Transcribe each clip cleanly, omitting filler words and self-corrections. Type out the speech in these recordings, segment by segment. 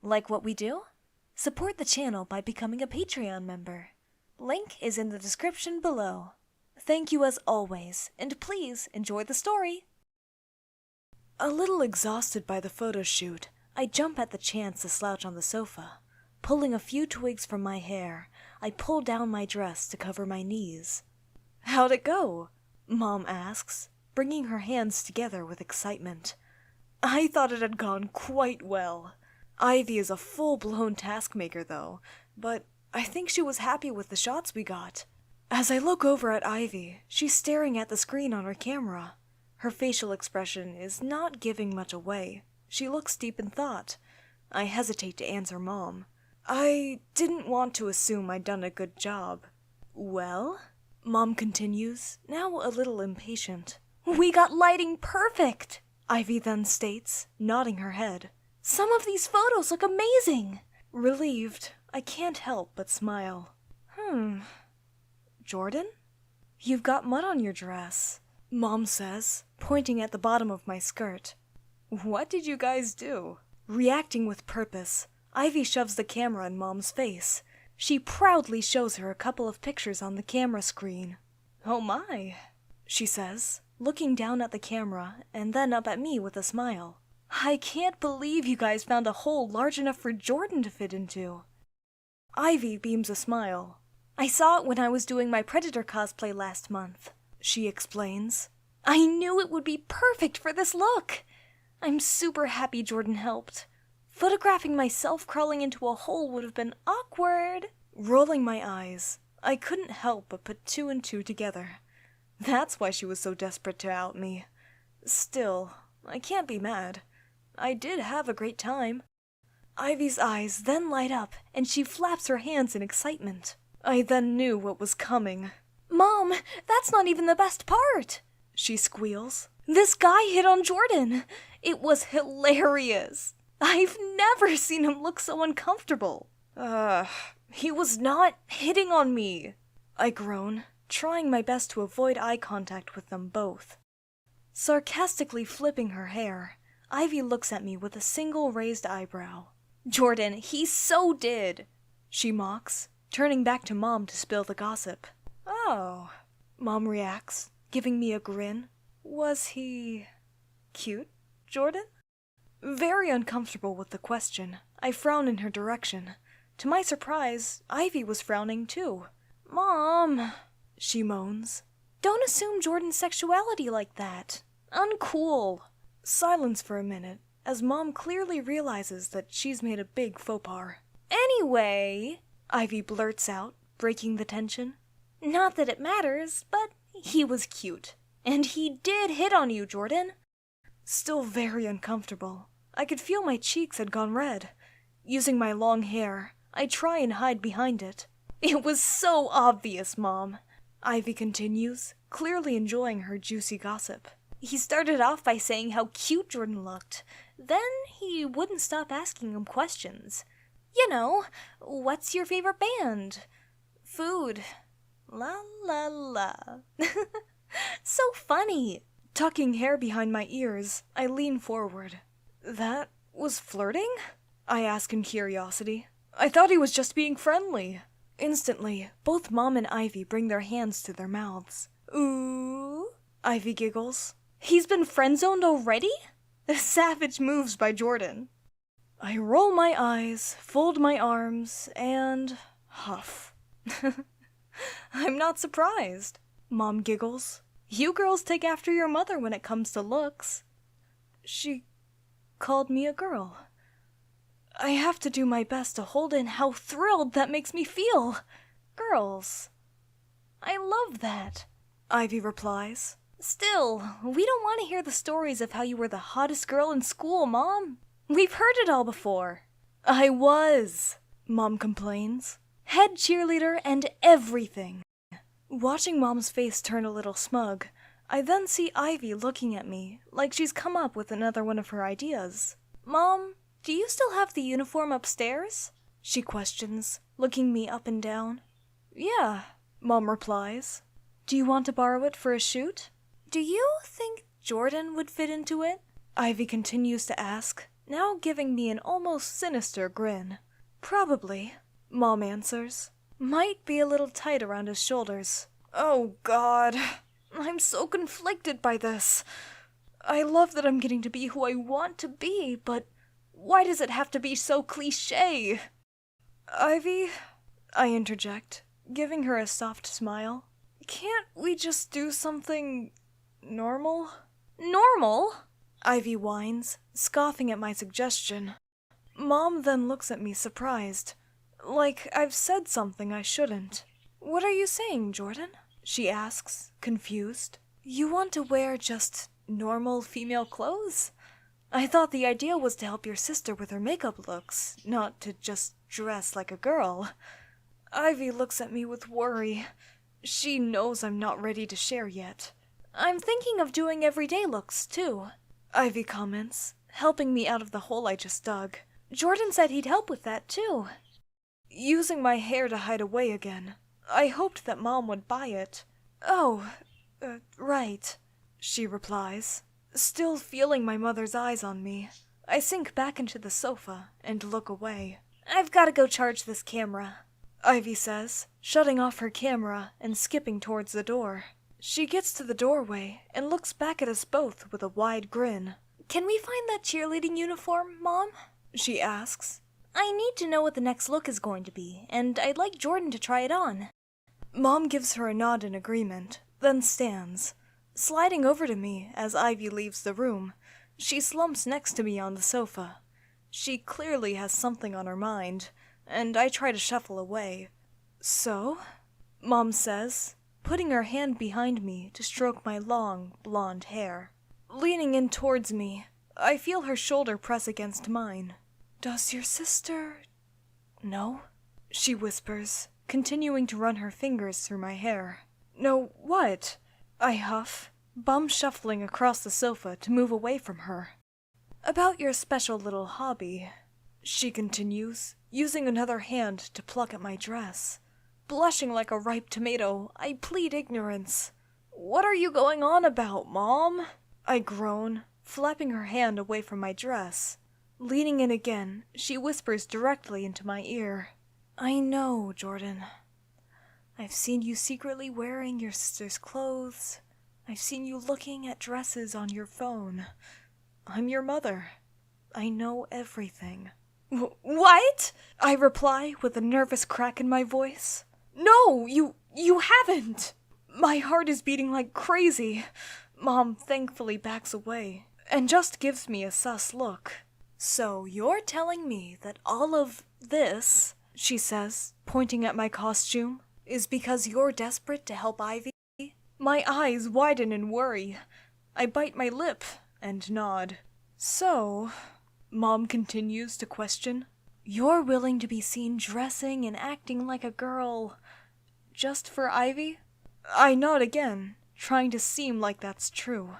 Like what we do? Support the channel by becoming a Patreon member. Link is in the description below. Thank you as always, and please enjoy the story! A little exhausted by the photo shoot, I jump at the chance to slouch on the sofa. Pulling a few twigs from my hair, I pull down my dress to cover my knees. "How'd it go?" Mom asks, bringing her hands together with excitement. I thought it had gone quite well. Ivy is a full-blown taskmaker though, but I think she was happy with the shots we got. As I look over at Ivy, she's staring at the screen on her camera. Her facial expression is not giving much away. She looks deep in thought. I hesitate to answer Mom. I didn't want to assume I'd done a good job. "Well?" Mom continues, now a little impatient. "We got lighting perfect!" Ivy then states, nodding her head. "Some of these photos look amazing!" Relieved, I can't help but smile. Jordan? You've got mud on your dress, Mom says, pointing at the bottom of my skirt. What did you guys do? Reacting with purpose, Ivy shoves the camera in Mom's face. She proudly shows her a couple of pictures on the camera screen. "Oh my," she says, looking down at the camera and then up at me with a smile. "I can't believe you guys found a hole large enough for Jordan to fit into." Ivy beams a smile. "I saw it when I was doing my Predator cosplay last month," she explains. "I knew it would be perfect for this look. I'm super happy Jordan helped. Photographing myself crawling into a hole would have been awkward." Rolling my eyes, I couldn't help but put two and two together. That's why she was so desperate to out me. Still, I can't be mad. I did have a great time. Ivy's eyes then light up, and she flaps her hands in excitement. I then knew what was coming. "Mom, that's not even the best part!" she squeals. "This guy hit on Jordan! It was hilarious! I've never seen him look so uncomfortable!" He was not hitting on me," I groan, trying my best to avoid eye contact with them both. Sarcastically flipping her hair, Ivy looks at me with a single raised eyebrow. "Jordan, he so did!" she mocks, turning back to Mom to spill the gossip. "Oh," Mom reacts, giving me a grin. "Was he cute, Jordan?" Very uncomfortable with the question, I frown in her direction. To my surprise, Ivy was frowning too. "Mom," she moans, "don't assume Jordan's sexuality like that. Uncool." Silence for a minute, as Mom clearly realizes that she's made a big faux pas. "Anyway," Ivy blurts out, breaking the tension. "Not that it matters, but he was cute. And he did hit on you, Jordan." Still very uncomfortable. I could feel my cheeks had gone red. Using my long hair, I try and hide behind it. "It was so obvious, Mom," Ivy continues, clearly enjoying her juicy gossip. "He started off by saying how cute Jordan looked. Then he wouldn't stop asking him questions. You know, what's your favorite band? Food. La la la." So funny. Tucking hair behind my ears, I lean forward. "That was flirting?" I ask in curiosity. "I thought he was just being friendly." Instantly, both Mom and Ivy bring their hands to their mouths. "Ooh," Ivy giggles. "He's been friend-zoned already?" Savage moves by Jordan. I roll my eyes, fold my arms, and huff. "I'm not surprised," Mom giggles. "You girls take after your mother when it comes to looks." She called me a girl. I have to do my best to hold in how thrilled that makes me feel. "Girls. I love that," Ivy replies. "Still, we don't want to hear the stories of how you were the hottest girl in school, Mom. We've heard it all before." "I was," Mom complains. "Head cheerleader and everything." Watching Mom's face turn a little smug, I then see Ivy looking at me like she's come up with another one of her ideas. "Mom, do you still have the uniform upstairs?" she questions, looking me up and down. Yeah, Mom replies. Do you want to borrow it for a shoot? Do you think Jordan would fit into it? Ivy continues to ask, now giving me an almost sinister grin. Probably, Mom answers. Might be a little tight around his shoulders. Oh God, I'm so conflicted by this. I love that I'm getting to be who I want to be, but why does it have to be so cliché? Ivy, I interject, giving her a soft smile. Can't we just do something normal? Normal? Ivy whines, scoffing at my suggestion. Mom then looks at me surprised, like I've said something I shouldn't. What are you saying, Jordan? She asks, confused. You want to wear just normal female clothes? I thought the idea was to help your sister with her makeup looks, not to just dress like a girl. Ivy looks at me with worry. She knows I'm not ready to share yet. I'm thinking of doing everyday looks, too, Ivy comments, helping me out of the hole I just dug. Jordan said he'd help with that, too. Using my hair to hide away again, I hoped that Mom would buy it. Oh, right, she replies. Still feeling my mother's eyes on me, I sink back into the sofa and look away. I've got to go charge this camera, Ivy says, shutting off her camera and skipping towards the door. She gets to the doorway and looks back at us both with a wide grin. Can we find that cheerleading uniform, Mom? She asks. I need to know what the next look is going to be, and I'd like Jordan to try it on. Mom gives her a nod in agreement, then stands, sliding over to me as Ivy leaves the room. She slumps next to me on the sofa. She clearly has something on her mind, and I try to shuffle away. So? Mom says, putting her hand behind me to stroke my long, blonde hair. Leaning in towards me, I feel her shoulder press against mine. Does your sister know? She whispers, continuing to run her fingers through my hair. No, what? I huff, bum shuffling across the sofa to move away from her. About your special little hobby, she continues, using another hand to pluck at my dress. Blushing like a ripe tomato, I plead ignorance. What are you going on about, Mom? I groan, flapping her hand away from my dress. Leaning in again, she whispers directly into my ear. I know, Jordan. I've seen you secretly wearing your sister's clothes. I've seen you looking at dresses on your phone. I'm your mother. I know everything. What? I reply with a nervous crack in my voice. No, you haven't. My heart is beating like crazy. Mom thankfully backs away and just gives me a sus look. So you're telling me that all of this, she says, pointing at my costume, is because you're desperate to help Ivy? My eyes widen in worry. I bite my lip and nod. So, Mom continues to question, you're willing to be seen dressing and acting like a girl just for Ivy? I nod again, trying to seem like that's true.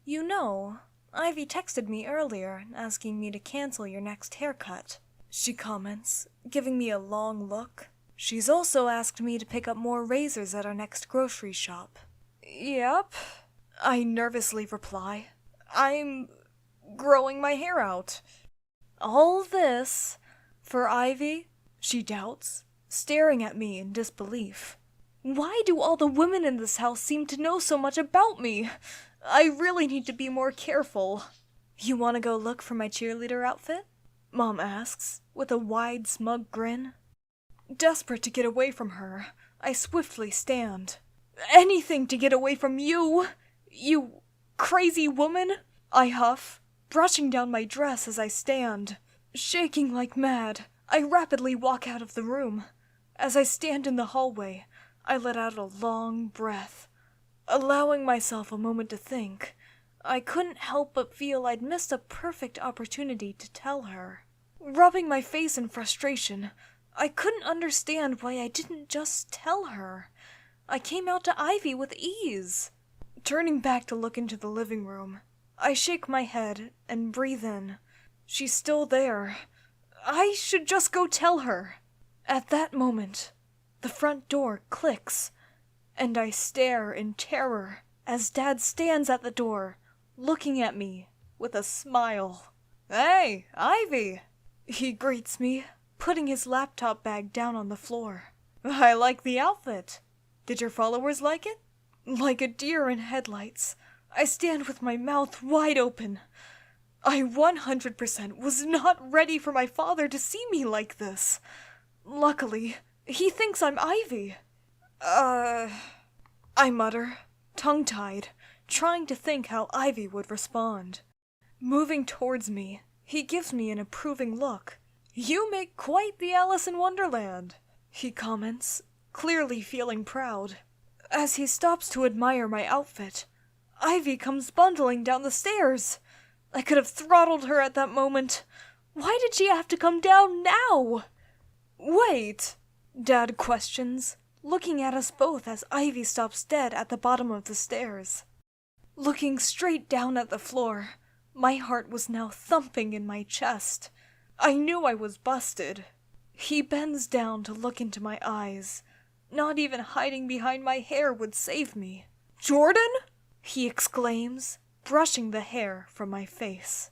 You know, Ivy texted me earlier asking me to cancel your next haircut, she comments, giving me a long look. She's also asked me to pick up more razors at our next grocery shop. Yep, I nervously reply. I'm growing my hair out. All this for Ivy? She doubts, staring at me in disbelief. Why do all the women in this house seem to know so much about me? I really need to be more careful. You want to go look for my cheerleader outfit? Mom asks, with a wide, smug grin. Desperate to get away from her, I swiftly stand. Anything to get away from you! You crazy woman! I huff, brushing down my dress as I stand. Shaking like mad, I rapidly walk out of the room. As I stand in the hallway, I let out a long breath. Allowing myself a moment to think, I couldn't help but feel I'd missed a perfect opportunity to tell her. Rubbing my face in frustration, I couldn't understand why I didn't just tell her. I came out to Ivy with ease. Turning back to look into the living room, I shake my head and breathe in. She's still there. I should just go tell her. At that moment, The front door clicks, and I stare in terror as Dad stands at the door, looking at me with a smile. "Hey, Ivy!" he greets me, putting his laptop bag down on the floor. "I like the outfit. Did your followers like it?" Like a deer in headlights, I stand with my mouth wide open. I 100% was not ready for my father to see me like this. Luckily, he thinks I'm Ivy. I mutter, tongue-tied, trying to think how Ivy would respond. Moving towards me, he gives me an approving look. "You make quite the Alice in Wonderland," he comments, clearly feeling proud. As he stops to admire my outfit, Ivy comes bundling down the stairs. I could have throttled her at that moment. Why did she have to come down now? "Wait," Dad questions, looking at us both as Ivy stops dead at the bottom of the stairs. Looking straight down at the floor, my heart was now thumping in my chest. I knew I was busted. He bends down to look into my eyes. Not even hiding behind my hair would save me. "Jordan?" he exclaims, brushing the hair from my face.